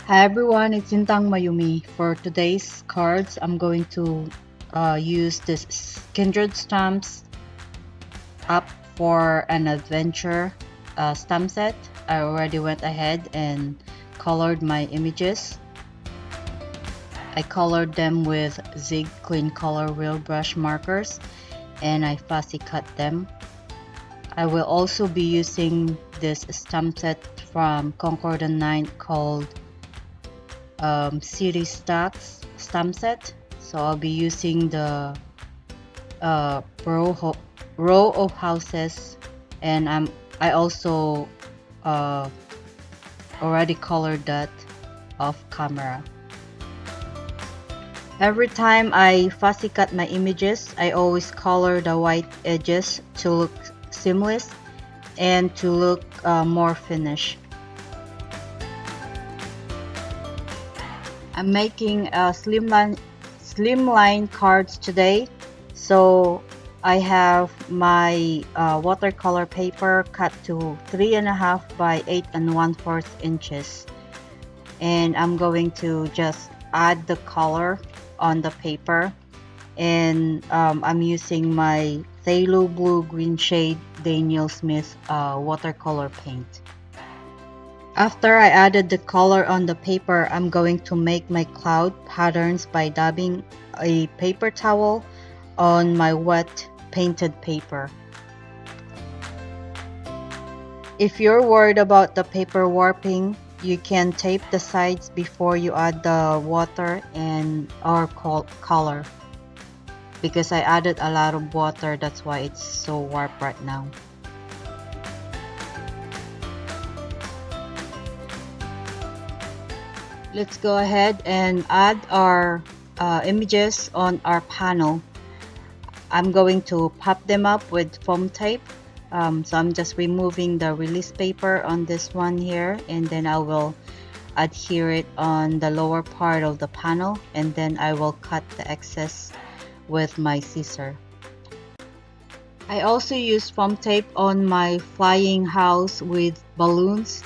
Hi everyone, it's Sintang Mayumi. For today's cards, I'm going to use this Kindred Stamps up for an adventure stamp set. I already went ahead and colored my images. I colored them with Zig Clean Color Wheel Brush markers and I fussy cut them. I will also be using this stamp set from Concord 9 called City Stacks stamp set. So I'll be using the row of houses, and I also already colored that off camera. Every time I fussy cut my images, I always color the white edges to look seamless and to look more finished. I'm making a slimline cards today. So I have my watercolor paper cut to 3.5 by 8 1/4 inches, and I'm going to just add the color on the paper, and I'm using my Phthalo blue green shade Daniel Smith watercolor paint. After I added the color on the paper, I'm going to make my cloud patterns by dabbing a paper towel on my wet painted paper. If you're worried about the paper warping, you can tape the sides before you add the water and or color. Because I added a lot of water, that's why it's so warped right now. Let's go ahead and add our images on our panel. I'm going to pop them up with foam tape. So I'm just removing the release paper on this one here, and then I will adhere it on the lower part of the panel, and then I will cut the excess with my scissor. I also used foam tape on my flying house with balloons,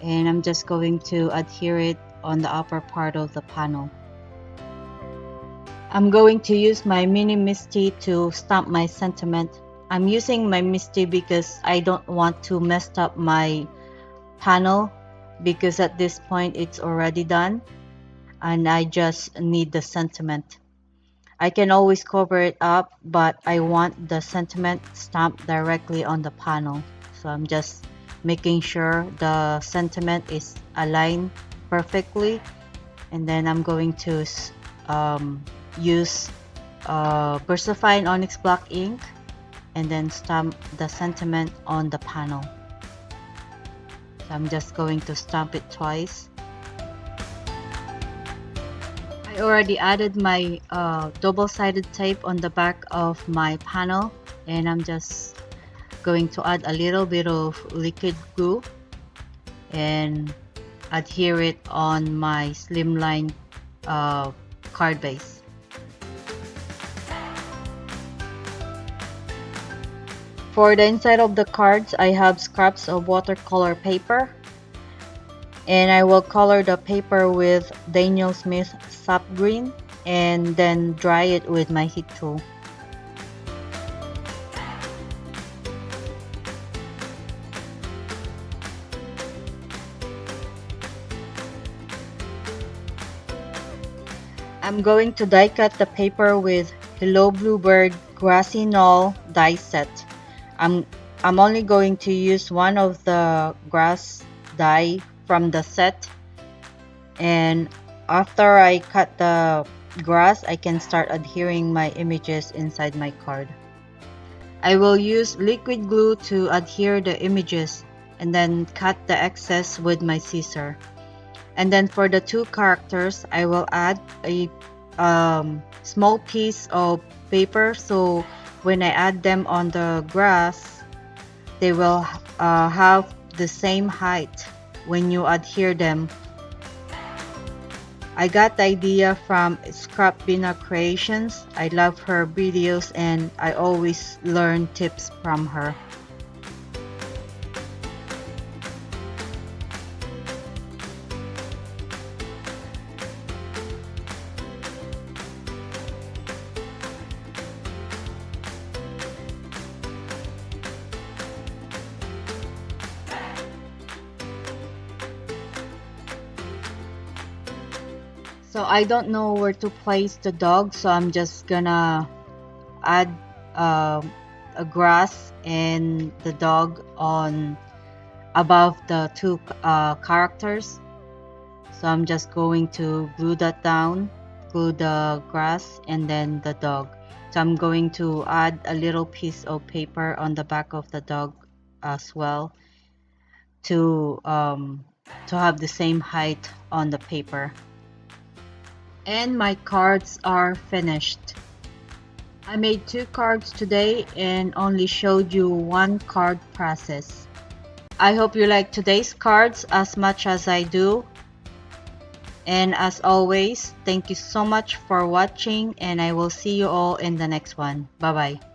and I'm just going to adhere it on the upper part of the panel. I'm going to use my mini Misti to stamp my sentiment. I'm using my Misti because I don't want to mess up my panel, because at this point it's already done and I just need the sentiment. I can always cover it up, but I want the sentiment stamped directly on the panel. So I'm just making sure the sentiment is aligned perfectly, and then I'm going to use Versafine Onyx black ink and then stamp the sentiment on the panel. So I'm just going to stamp it twice. I already added my double-sided tape on the back of my panel, and I'm just going to add a little bit of liquid glue and adhere it on my Slimline card base. For the inside of the cards, I have scraps of watercolor paper, and I will color the paper with Daniel Smith sap green and then dry it with my heat tool. I'm going to die cut the paper with Hello Bluebird Grassy Knoll die set. I'm only going to use one of the grass die from the set, and after I cut the grass, I can start adhering my images inside my card. I will use liquid glue to adhere the images and then cut the excess with my scissor. And then for the two characters, I will add a small piece of paper, so when I add them on the grass, they will have the same height when you adhere them. I got the idea from Scrap Bina Creations. I love her videos and I always learn tips from her. So I don't know where to place the dog, so I'm just gonna add a grass and the dog on above the two characters. So I'm just going to glue that down, glue the grass and then the dog. So I'm going to add a little piece of paper on the back of the dog as well to have the same height on the paper. And my cards are finished. I made 2 cards today and only showed you 1 card process. I hope you like today's cards as much as I do. And as always, thank you so much for watching and I will see you all in the next one. Bye bye.